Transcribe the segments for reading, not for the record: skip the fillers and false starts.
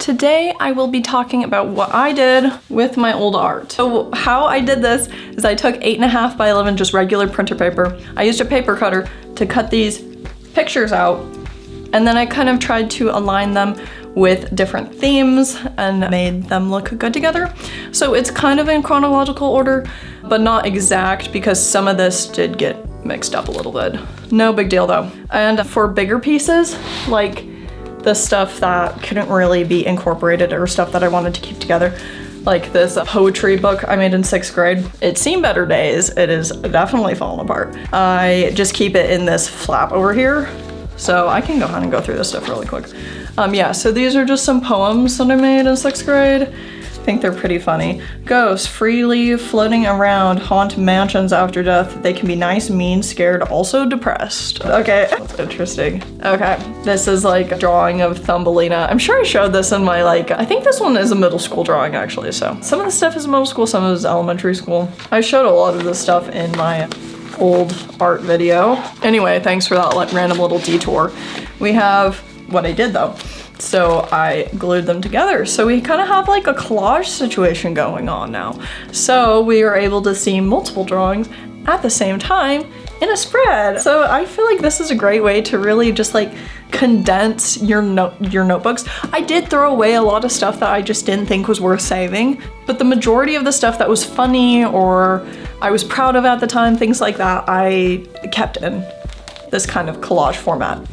today I will be talking about what I did with my old art. So how I did this is I took 8.5 by 11 just regular printer paper. I used a paper cutter to cut these pictures out, and then I kind of tried to align them with different themes and made them look good together. So it's kind of in chronological order, but not exact because some of this did get mixed up a little bit. No big deal though. And for bigger pieces, like the stuff that couldn't really be incorporated or stuff that I wanted to keep together, like this poetry book I made in 6th grade. It's seen better days. It is definitely fallen apart. I just keep it in this flap over here. So I can go ahead and go through this stuff really quick. Yeah, so these are just some poems that I made in 6th grade. I think they're pretty funny. Ghosts freely floating around haunt mansions after death. They can be nice, mean, scared, also depressed. Okay, that's interesting. Okay, this is like a drawing of Thumbelina. I'm sure I showed this in my I think this one is a middle school drawing actually. So some of the stuff is middle school, some of it is elementary school. I showed a lot of this stuff in my old art video. Anyway, thanks for that random little detour. We have what I did though. So I glued them together. So we kind of have like a collage situation going on now. So we are able to see multiple drawings at the same time in a spread. So I feel like this is a great way to really just like condense your notebooks. I did throw away a lot of stuff that I just didn't think was worth saving, but the majority of the stuff that was funny or I was proud of at the time, things like that, I kept in this kind of collage format.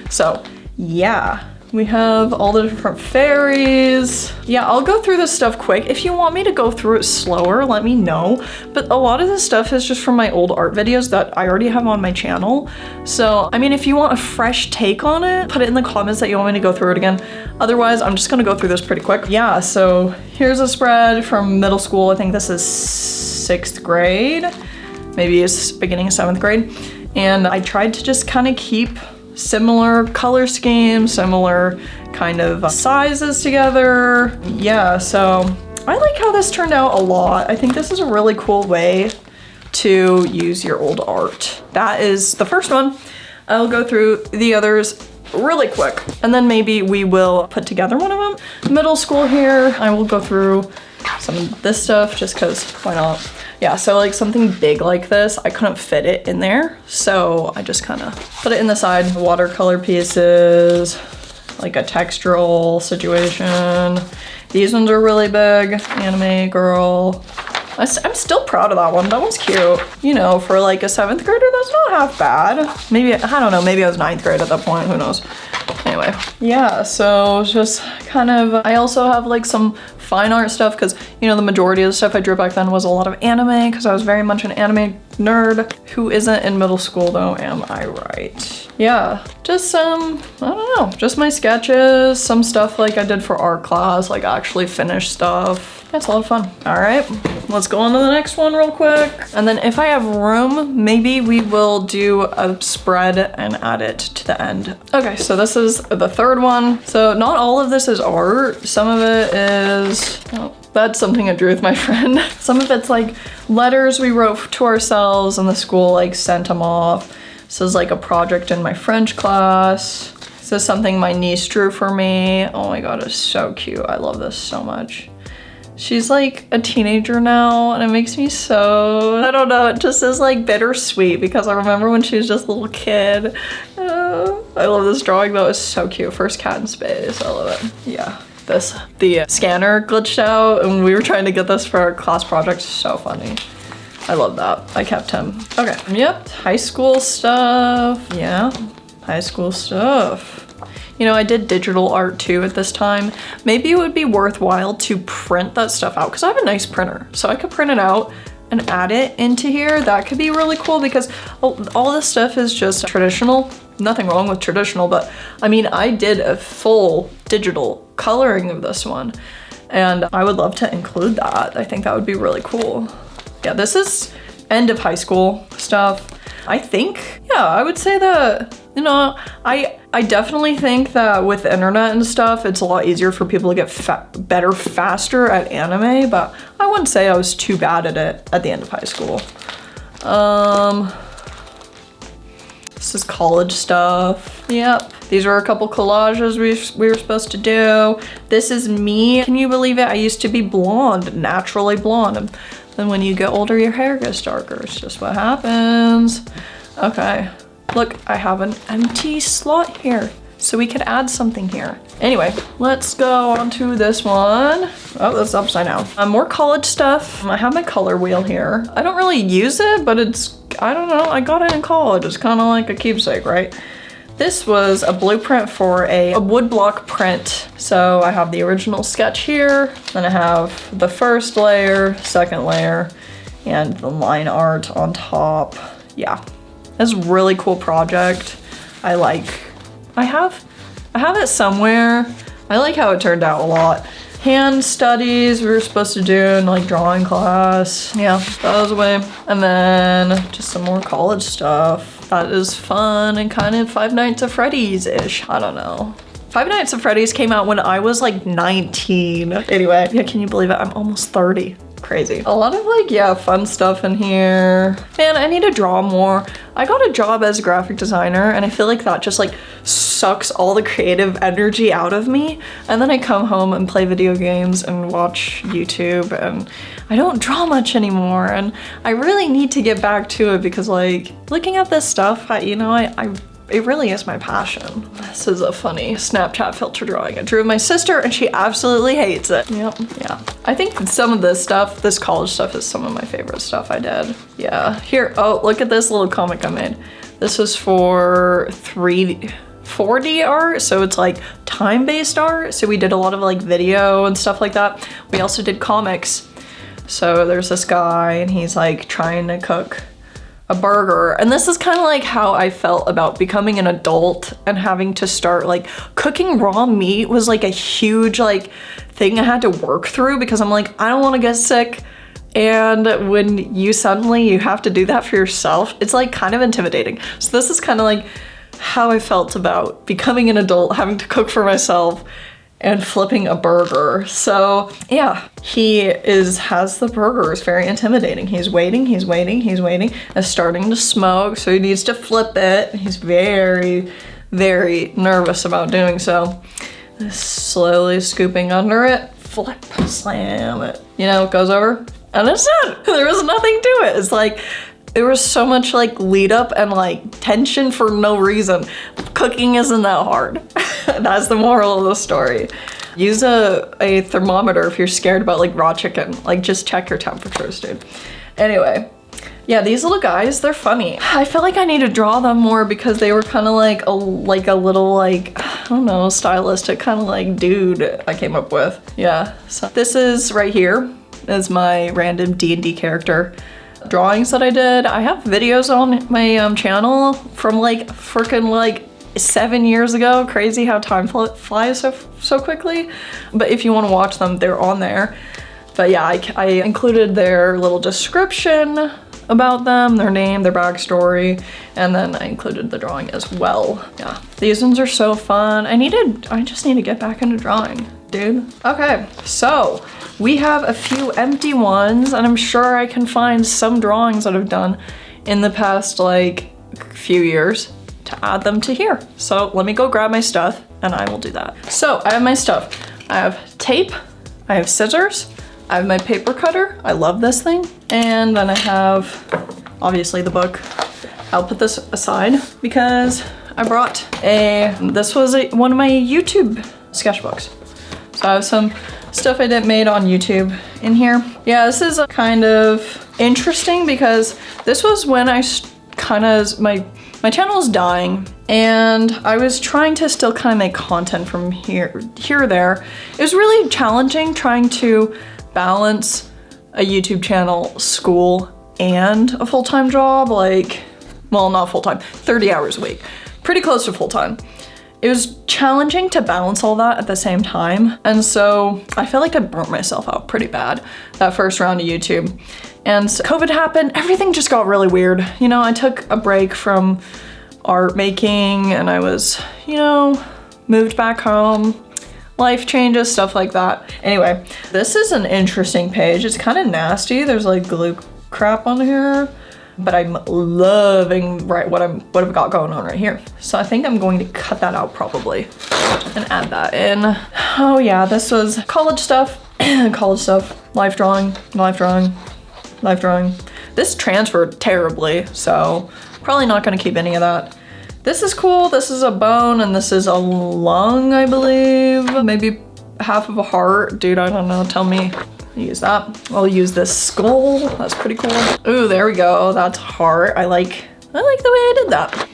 So yeah, we have all the different fairies. Yeah, I'll go through this stuff quick. If you want me to go through it slower, let me know. But a lot of this stuff is just from my old art videos that I already have on my channel. So, I mean, if you want a fresh take on it, put it in the comments that you want me to go through it again. Otherwise, I'm just gonna go through this pretty quick. Yeah, so here's a spread from middle school. I think this is 6th grade. Maybe it's beginning of 7th grade. And I tried to just kind of keep similar color schemes, similar kind of sizes together. Yeah, so I like how this turned out a lot. I think this is a really cool way to use your old art. That is the first one. I'll go through the others really quick, and then maybe we will put together one of them. Middle school here, I will go through some of this stuff just because why not? Yeah, so like something big like this, I couldn't fit it in there. So I just kind of put it in the side. Watercolor pieces, like a textural situation. These ones are really big. Anime girl. I'm still proud of that one. That one's cute. You know, for like a 7th grader, that's not half bad. Maybe, I don't know, maybe I was 9th grade at that point, who knows. Anyway, yeah, so just kind of, I also have like some fine art stuff because, you know, the majority of the stuff I drew back then was a lot of anime because I was very much an anime nerd. Who isn't in middle school though, am I right? Yeah, just some, I don't know, just my sketches, some stuff like I did for art class, like actually finished stuff. It's a lot of fun. All right, let's go on to the next one real quick. And then if I have room, maybe we will do a spread and add it to the end. Okay, so this is the third one. So not all of this is art. Some of it is, oh, that's something I drew with my friend. Some of it's like letters we wrote to ourselves and the school like sent them off. This is like a project in my French class. This is something my niece drew for me. Oh my God, it's so cute. I love this so much. She's like a teenager now and it makes me so, I don't know, it just is like bittersweet because I remember when she was just a little kid. I love this drawing though, it's so cute. First cat in space, I love it. Yeah, the scanner glitched out and we were trying to get this for our class project. So funny. I love that. I kept him. Okay, yep, high school stuff. Yeah, high school stuff. You know, I did digital art too at this time. Maybe it would be worthwhile to print that stuff out because I have a nice printer. So I could print it out and add it into here. That could be really cool because all this stuff is just traditional. Nothing wrong with traditional, but I mean, I did a full digital coloring of this one and I would love to include that. I think that would be really cool. Yeah, this is end of high school stuff. I think, yeah, I would say that, you know, I definitely think that with the internet and stuff, it's a lot easier for people to get better faster at anime, but I wouldn't say I was too bad at it at the end of high school. This is college stuff. Yep. These were a couple collages we were supposed to do. This is me. Can you believe it? I used to be blonde, naturally blonde. And then when you get older, your hair gets darker. It's just what happens. Okay. Look, I have an empty slot here, so we could add something here. Anyway, let's go on to this one. Oh, that's upside down. More college stuff. I have my color wheel here. I don't really use it, but it's, I don't know, I got it in college. It's kind of like a keepsake, right? This was a blueprint for a woodblock print. So I have the original sketch here, then I have the first layer, second layer, and the line art on top. Yeah, it's a really cool project. I have it somewhere. I like how it turned out a lot. Hand studies we were supposed to do in like drawing class. Yeah, that was away. And then just some more college stuff. That is fun and kind of Five Nights at Freddy's-ish. I don't know. Five Nights at Freddy's came out when I was like 19. Anyway, yeah, can you believe it? I'm almost 30. Crazy. A lot of like, yeah, fun stuff in here. Man, I need to draw more. I got a job as a graphic designer and I feel like that just like sucks all the creative energy out of me. And then I come home and play video games and watch YouTube and I don't draw much anymore. And I really need to get back to it because like looking at this stuff, it really is my passion. This is a funny Snapchat filter drawing I drew of my sister and she absolutely hates it. Yep, yeah. I think some of this stuff, this college stuff is some of my favorite stuff I did. Yeah, here, oh, look at this little comic I made. This was for 4D art, so it's like time-based art. So we did a lot of like video and stuff like that. We also did comics. So there's this guy and he's like trying to cook a burger. And this is kind of like how I felt about becoming an adult and having to start like cooking raw meat was like a huge like thing I had to work through because I'm like, I don't want to get sick. And when you have to do that for yourself, it's like kind of intimidating. So this is kind of like how I felt about becoming an adult, having to cook for myself and flipping a burger. So yeah, he has the burger. It's very intimidating. He's waiting, it's starting to smoke, so he needs to flip it. He's very, very nervous about doing so. Slowly scooping under it, flip, slam it. You know, it goes over, and it's done. There was nothing to it. It's like, there was so much like lead up and like tension for no reason. Cooking isn't that hard. That's the moral of the story. Use a thermometer if you're scared about like raw chicken. Like just check your temperatures, dude. Anyway, yeah, these little guys, they're funny. I feel like I need to draw them more because they were kind of like a little like, I don't know, stylistic kind of like dude I came up with. Yeah, so this is right here is my random D&D character drawings that I did. I have videos on my channel from like freaking like 7 years ago. Crazy how time flies so quickly. But if you want to watch them, they're on there. But yeah, I included their little description about them, their name, their backstory, and then I included the drawing as well. Yeah, these ones are so fun. I just need to get back into drawing, dude. Okay, so we have a few empty ones, and I'm sure I can find some drawings that I've done in the past like few years to add them to here. So let me go grab my stuff and I will do that. So I have my stuff. I have tape, I have scissors, I have my paper cutter. I love this thing. And then I have obviously the book. I'll put this aside because I brought this was one of my YouTube sketchbooks. So I have some stuff I made on YouTube in here. Yeah, this is kind of interesting because this was when my channel is dying and I was trying to still kind of make content from here or there. It was really challenging trying to balance a YouTube channel, school, and a full-time job, like, well, not full-time, 30 hours a week, pretty close to full-time. It was challenging to balance all that at the same time. And so I feel like I burnt myself out pretty bad that first round of YouTube. And so COVID happened, everything just got really weird. You know, I took a break from art making and I was, you know, moved back home, life changes, stuff like that. Anyway, this is an interesting page. It's kind of nasty. There's like glue crap on here. but I'm loving what I've got going on right here. So I think I'm going to cut that out probably and add that in. Oh yeah, this was college stuff, college stuff, life drawing, life drawing, life drawing. This transferred terribly, so probably not gonna keep any of that. This is cool. This is a bone and this is a lung, I believe. Maybe half of a heart. Dude, I don't know, tell me. Use that. I'll use this skull. That's pretty cool. Ooh, there we go. That's heart. I like the way I did that.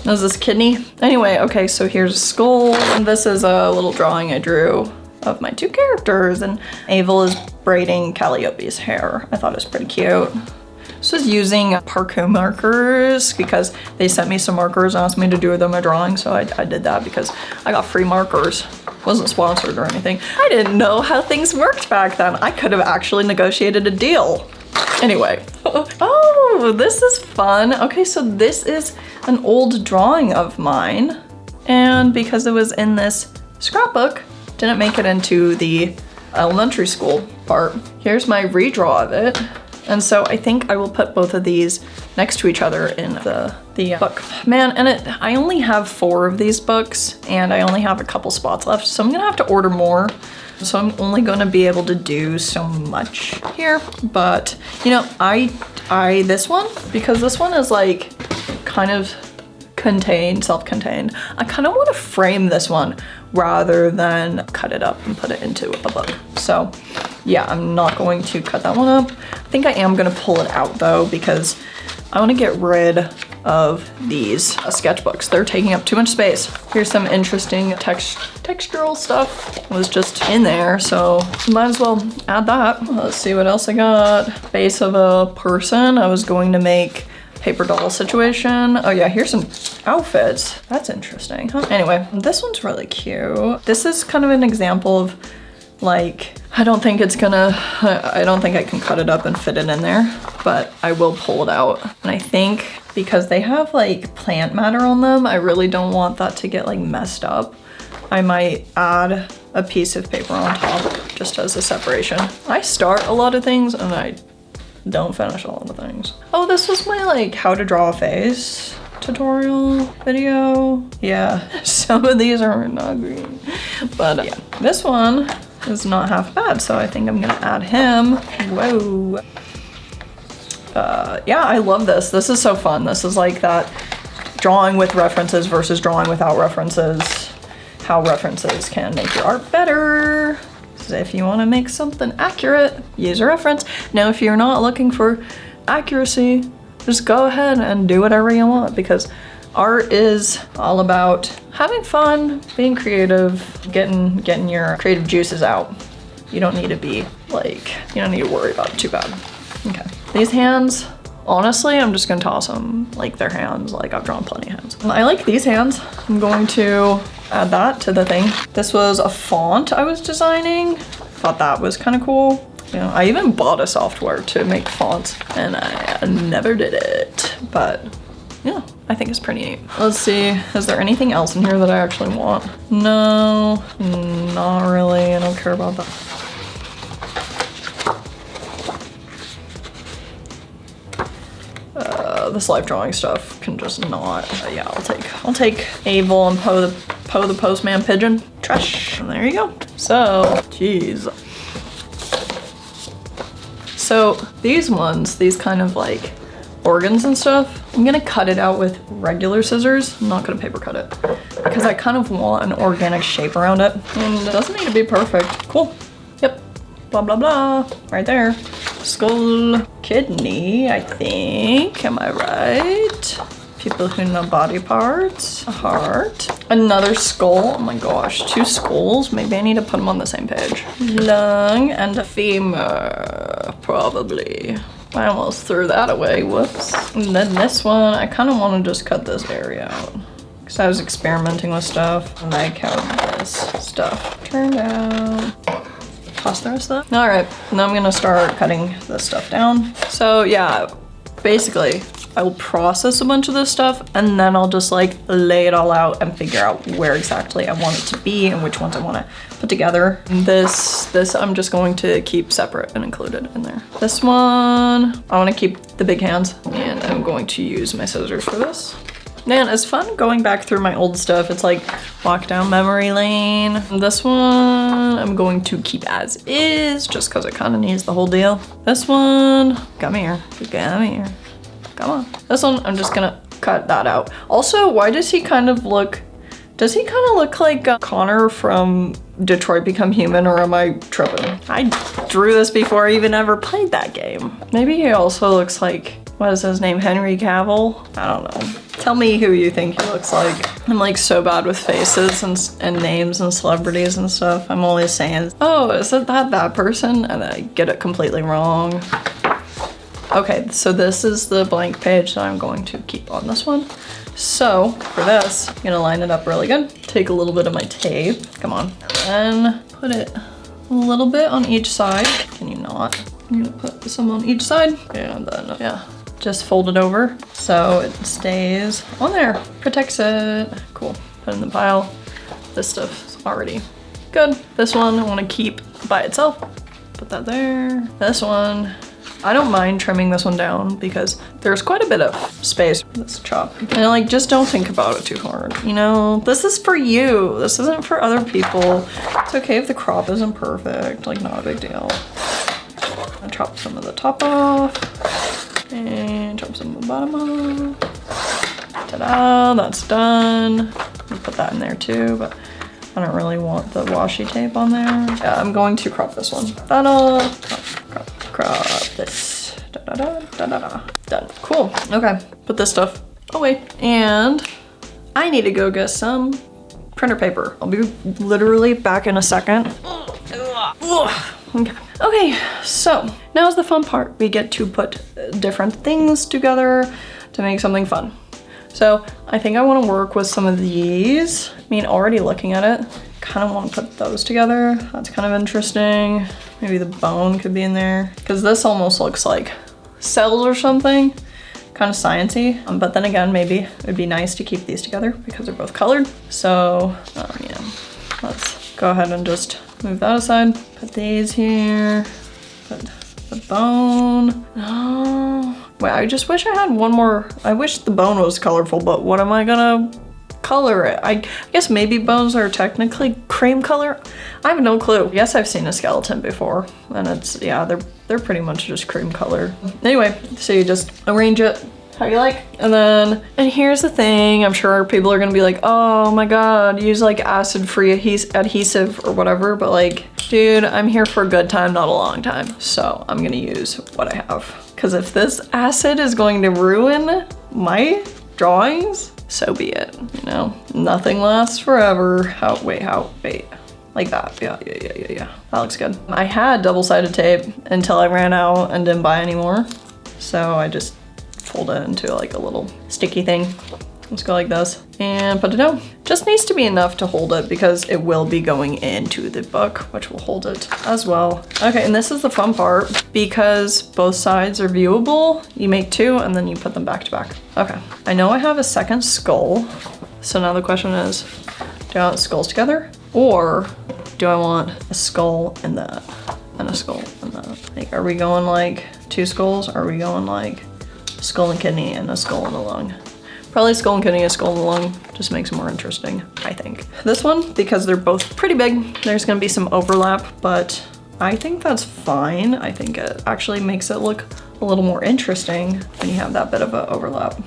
Is this kidney? Anyway, okay, so here's a skull. And this is a little drawing I drew of my two characters, and Avel is braiding Calliope's hair. I thought it was pretty cute. This was using Parkour markers because they sent me some markers and asked me to do them a drawing, so I did that because I got free markers. Wasn't sponsored or anything. I didn't know how things worked back then. I could have actually negotiated a deal. Anyway. Oh, this is fun. Okay, so this is an old drawing of mine, and because it was in this scrapbook, didn't make it into the elementary school part. Here's my redraw of it. And so I think I will put both of these next to each other in the book. Man, and I only have 4 of these books and I only have a couple spots left, so I'm gonna have to order more. So I'm only gonna be able to do so much here. But you know, this one, because this one is like kind of contained, self-contained, I kind of want to frame this one rather than cut it up and put it into a book. So yeah, I'm not going to cut that one up. I think I am gonna pull it out though, because I want to get rid of these sketchbooks. They're taking up too much space. Here's some interesting textural stuff. It was just in there, so might as well add that. Let's see what else I got. Base of a person. I was going to make paper doll situation. Oh yeah, here's some outfits. That's interesting. Huh? Anyway, this one's really cute. This is kind of an example of like, I don't think I can cut it up and fit it in there, but I will pull it out. And I think because they have like plant matter on them, I really don't want that to get like messed up. I might add a piece of paper on top just as a separation. I start a lot of things and I don't finish a lot of things. Oh, this was my like how to draw a face tutorial video. Yeah, some of these are not green, but yeah, this one is not half bad, so I think I'm gonna add him. Whoa. Yeah, I love this. This is so fun. This is like that drawing with references versus drawing without references. How references can make your art better. So if you want to make something accurate, use a reference. Now, if you're not looking for accuracy, just go ahead and do whatever you want, because art is all about having fun, being creative, getting your creative juices out. You don't need to be like, you don't need to worry about it too bad. Okay, these hands, honestly, I'm just gonna toss them like they're hands. Like I've drawn plenty of hands. I like these hands. I'm going to add that to the thing. This was a font I was designing. Thought that was kind of cool. You know, I even bought a software to make fonts and I never did it, but yeah, I think it's pretty neat. Let's see, is there anything else in here that I actually want? No, not really. I don't care about that. This life drawing stuff can just not. Yeah, I'll take Avel and Poe the postman pigeon. Trash. And there you go. So, geez. So these ones, these kind of like organs and stuff, I'm gonna cut it out with regular scissors. I'm not gonna paper cut it because I kind of want an organic shape around it. And it doesn't need to be perfect. Cool. Yep. Blah, blah, blah. Right there. Skull, kidney, I think. Am I right? People who know body parts. A heart. Another skull. Oh my gosh, 2 skulls. Maybe I need to put them on the same page. Lung and a femur, probably. I almost threw that away, whoops. And then this one, I kind of want to just cut this area out because I was experimenting with stuff. I like how this stuff turned out. Toss the rest of that. All right, now I'm gonna start cutting this stuff down. So yeah, basically, I will process a bunch of this stuff and then I'll just like lay it all out and figure out where exactly I want it to be and which ones I want to put together. This I'm just going to keep separate and included in there. This one, I want to keep the big hands and I'm going to use my scissors for this. Man, it's fun going back through my old stuff. It's like walk down memory lane. This one I'm going to keep as is just because it kind of needs the whole deal. This one, come here, come here, come on. This one, I'm just gonna cut that out. Also, why does he kind of look like Connor from Detroit Become Human, or am I tripping? I drew this before I even ever played that game. Maybe he also looks like, what is his name, Henry Cavill? I don't know. Tell me who you think he looks like. I'm like so bad with faces and names and celebrities and stuff. I'm always saying, oh, isn't that person? And I get it completely wrong. Okay, so this is the blank page that I'm going to keep on this one. So for this, I'm gonna line it up really good. Take a little bit of my tape, come on, and then put it a little bit on each side. Can you not? I'm gonna put some on each side, and then, yeah, just fold it over so it stays on there, protects it. Cool, put it in the pile. This stuff is already good. This one I wanna keep by itself. Put that there. This one, I don't mind trimming this one down because there's quite a bit of space for this chop. And like, just don't think about it too hard. You know, this is for you. This isn't for other people. It's okay if the crop isn't perfect, like not a big deal. I'll chop some of the top off and chop some of the bottom off. Ta-da, that's done. I'll put that in there too, but I don't really want the washi tape on there. Yeah, I'm going to crop this one. Ta-da, crop this. Da-da-da-da-da-da. Done. Cool. Okay, put this stuff away. And I need to go get some printer paper. I'll be literally back in a second. Okay, so now's the fun part. We get to put different things together to make something fun. So I think I want to work with some of these. I mean, already looking at it, kind of want to put those together. That's kind of interesting. Maybe the bone could be in there, because this almost looks like cells or something, kind of sciencey. But then again, maybe it'd be nice to keep these together because they're both colored. So yeah, let's go ahead and just move that aside. Put these here, put the bone. Oh, wait, I just wish I had one more. I wish the bone was colorful, but what am I gonna color it? I guess maybe bones are technically cream color. I have no clue. Yes, I've seen a skeleton before, and it's, yeah, they're pretty much just cream color. Anyway, so you just arrange it how you like. And here's the thing, I'm sure people are gonna be like, oh my god, use like acid-free adhesive or whatever, but like, dude, I'm here for a good time, not a long time. So I'm gonna use what I have. Because if this acid is going to ruin my drawings, so be it, you know? Nothing lasts forever. Wait, like that, yeah. That looks good. I had double-sided tape until I ran out and didn't buy any more. So I just fold it into like a little sticky thing. Let's go like this and put it down. Just needs to be enough to hold it because it will be going into the book, which will hold it as well. Okay, and this is the fun part because both sides are viewable. You make two and then you put them back to back. Okay, I know I have a second skull. So now the question is, do I want skulls together or do I want a skull and that and a skull and that? Like, are we going like two skulls? Or are we going like skull and kidney and a skull and a lung? Probably skull and kidney, a skull and a lung. Just makes it more interesting, I think. This one, because they're both pretty big, there's gonna be some overlap, but I think that's fine. I think it actually makes it look a little more interesting when you have that bit of an overlap.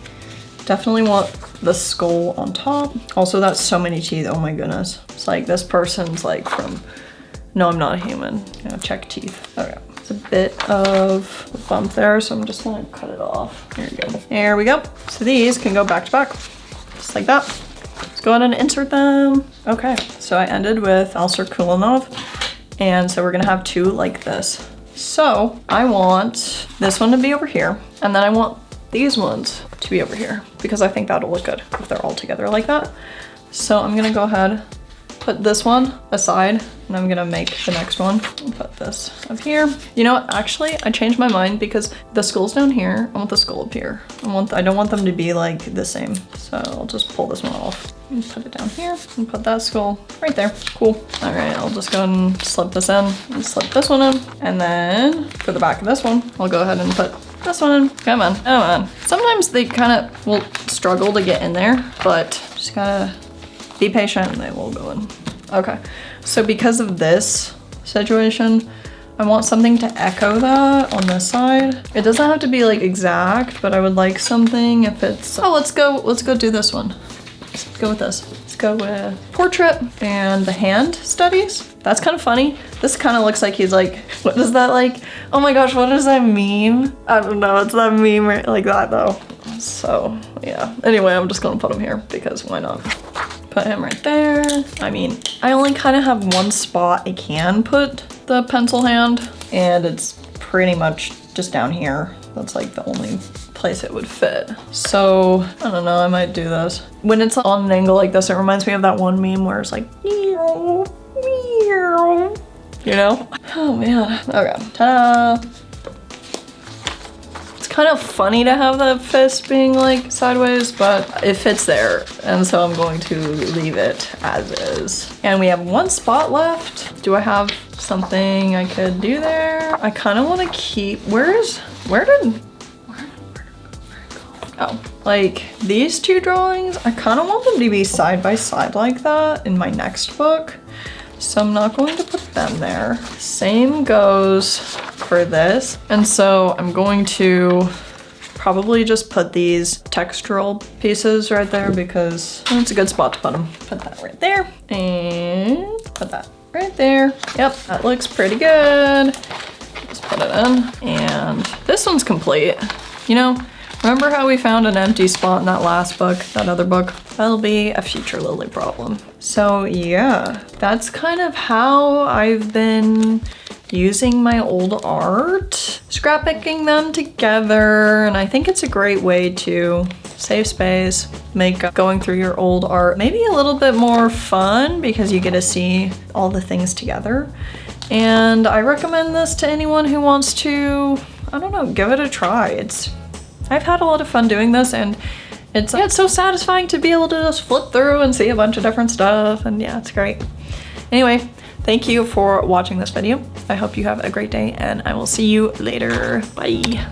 Definitely want the skull on top. Also, that's so many teeth, oh my goodness. It's like this person's like from, no, I'm not a human. You know, check teeth. Okay. A bit of a bump there, so I'm just gonna cut it off. Here we go. There we go. So these can go back to back, just like that. Let's go ahead and insert them. Okay, so I ended with Alcer Kulinov, and so we're gonna have two like this. So I want this one to be over here, and then I want these ones to be over here, because I think that'll look good if they're all together like that. So I'm gonna go ahead put this one aside and I'm gonna make the next one. I'll put this up here. You know what, actually I changed my mind because the skull's down here. I want the skull up here. I don't want them to be like the same. So I'll just pull this one off and put it down here and put that skull right there. Cool. All right, I'll just go ahead and slip this in and slip this one in. And then for the back of this one, I'll go ahead and put this one in. Come on, come on. Sometimes they kind of will struggle to get in there, but just gotta be patient and they will go in. Okay, so because of this situation, I want something to echo that on this side. It doesn't have to be like exact, but I would like something if it's, oh, let's go do this one. Let's go with this. Let's go with portrait and the hand studies. That's kind of funny. This kind of looks like he's like, what is that like? Oh my gosh, what does that mean? I don't know, it's that meme right like that though. So yeah, anyway, I'm just gonna put him here because why not? Put him right there. I mean, I only kind of have one spot I can put the pencil hand and it's pretty much just down here. That's like the only place it would fit. So I don't know, I might do this. When it's on an angle like this, it reminds me of that one meme where it's like, meow, meow, you know? Oh man, okay, ta-da. It's kind of funny to have the fist being like sideways, but it fits there. And so I'm going to leave it as is. And we have one spot left. Do I have something I could do there? I kind of want to keep, where did it go? Oh, like these two drawings, I kind of want them to be side by side like that in my next book. So I'm not going to put them there. Same goes for this. And so I'm going to probably just put these textural pieces right there because it's a good spot to put them. Put that right there and put that right there. Yep, that looks pretty good. Just put it in and this one's complete. You know, remember how we found an empty spot in that last book, that other book? That'll be a future Lily problem. So yeah, that's kind of how I've been using my old art, scrapbooking them together, and I think it's a great way to save space, make going through your old art maybe a little bit more fun because you get to see all the things together. And I recommend this to anyone who wants to, I don't know, give it a try. I've had a lot of fun doing this and it's so satisfying to be able to just flip through and see a bunch of different stuff and yeah, it's great. Anyway, thank you for watching this video. I hope you have a great day and I will see you later. Bye.